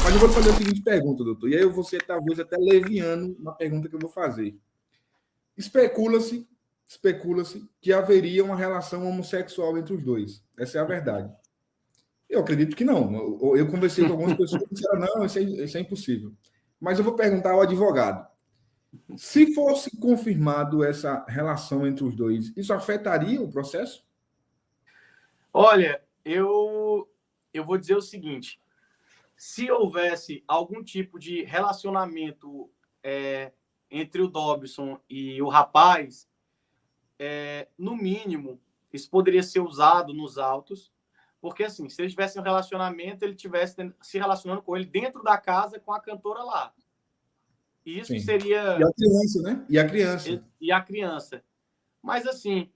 Mas eu vou fazer a seguinte pergunta, doutor, e aí eu vou ser talvez até leviano na pergunta que eu vou fazer. Especula-se que haveria uma relação homossexual entre os dois. Essa é a verdade. Eu acredito que não. Eu conversei com algumas pessoas que disseram, não, isso é impossível. Mas eu vou perguntar ao advogado. Se fosse confirmado essa relação entre os dois, isso afetaria o processo? Olha, eu vou dizer o seguinte. Se houvesse algum tipo de relacionamento entre o Dobson e o rapaz, no mínimo, isso poderia ser usado nos autos, porque, assim, se ele tivesse um relacionamento, ele tivesse se relacionando com ele dentro da casa com a cantora lá. Isso Sim. seria... E a criança, né? E a criança. E a criança. Mas, assim,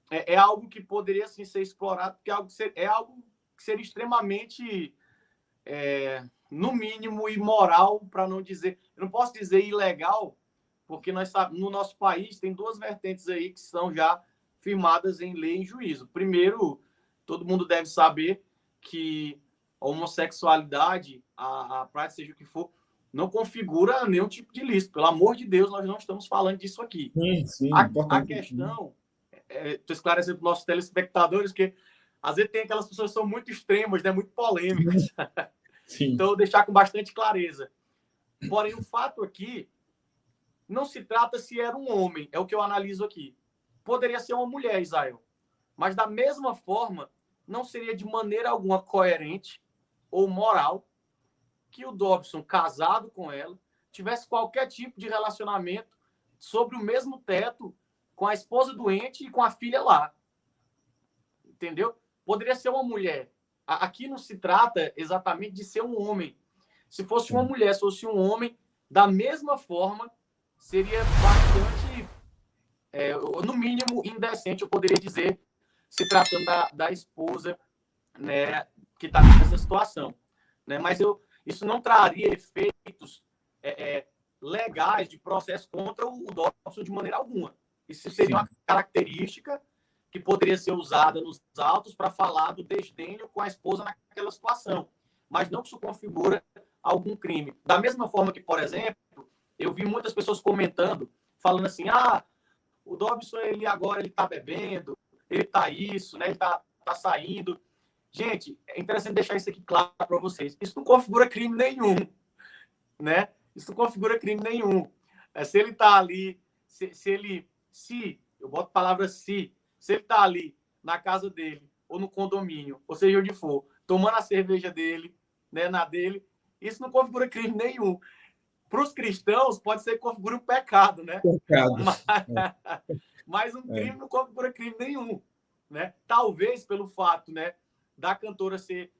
é algo que poderia, assim, ser explorado, porque é algo que seria extremamente... no mínimo, imoral, para não dizer... Eu não posso dizer ilegal, porque nós sabemos, no nosso país tem duas vertentes aí que são já firmadas em lei e em juízo. Primeiro, todo mundo deve saber que a homossexualidade, a prática, seja o que for, não configura nenhum tipo de ilícito. Pelo amor de Deus, nós não estamos falando disso aqui. Sim, A questão, estou esclarecendo para os nossos telespectadores, que às vezes tem aquelas pessoas que são muito extremas, né, muito polêmicas. Sim. Então, eu vou deixar com bastante clareza. Porém, o fato aqui não se trata se era um homem, é o que eu analiso aqui. Poderia ser uma mulher, Israel. Mas, da mesma forma, não seria de maneira alguma coerente ou moral que o Dobson, casado com ela, tivesse qualquer tipo de relacionamento sobre o mesmo teto com a esposa doente e com a filha lá. Entendeu? Poderia ser uma mulher. Aqui não se trata exatamente de ser um homem. Se fosse uma mulher, se fosse um homem, da mesma forma, seria bastante, no mínimo, indecente, eu poderia dizer, se tratando da esposa, né, que está nessa situação. Né? Mas isso não traria efeitos legais de processo contra o Dobson de maneira alguma. Isso seria uma característica que poderia ser usada nos autos para falar do desdenho com a esposa naquela situação. Mas não que isso configura algum crime. Da mesma forma que, por exemplo, eu vi muitas pessoas comentando, falando assim, o Dobson, agora ele está bebendo, ele está isso, né? Ele está saindo. Gente, é interessante deixar isso aqui claro para vocês. Isso não configura crime nenhum, né? Isso não configura crime nenhum. Se ele está ali, eu boto a palavra se ele está ali na casa dele, ou no condomínio, ou seja onde for, tomando a cerveja dele, né, na dele, isso não configura crime nenhum. Para os cristãos, pode ser que configure um pecado, né? Mas um crime não configura crime nenhum, né? Talvez pelo fato, né, da cantora ser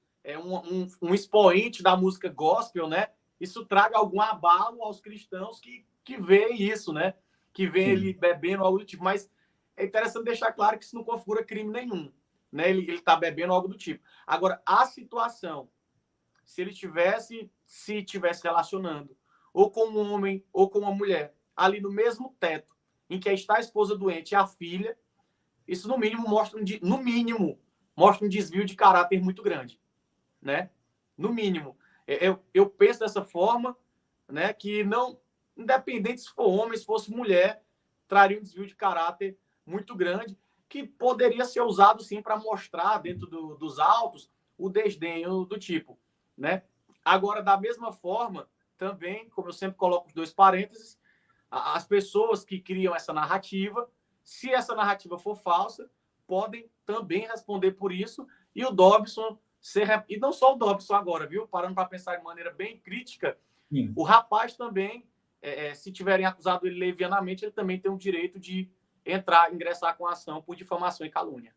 um expoente da música gospel, né? Isso traga algum abalo aos cristãos que veem isso, né? Que veem ele bebendo algo do tipo. Mas é interessante deixar claro que isso não configura crime nenhum, né? Ele está bebendo algo do tipo. Agora, a situação, se ele estivesse relacionando ou com um homem ou com uma mulher, ali no mesmo teto em que está a esposa doente e a filha, isso no mínimo mostra um desvio de caráter muito grande, né? No mínimo. Eu penso dessa forma, né, que não, independente se for homem, se fosse mulher, traria um desvio de caráter muito grande, que poderia ser usado, sim, para mostrar dentro dos autos o desdenho do tipo, né? Agora, da mesma forma, também, como eu sempre coloco os dois parênteses, as pessoas que criam essa narrativa, se essa narrativa for falsa, podem também responder por isso, e o Dobson e não só o Dobson agora, viu? Parando para pensar de maneira bem crítica, o rapaz também, se tiverem acusado ele levianamente, ele também tem o direito de ingressar com a ação por difamação e calúnia.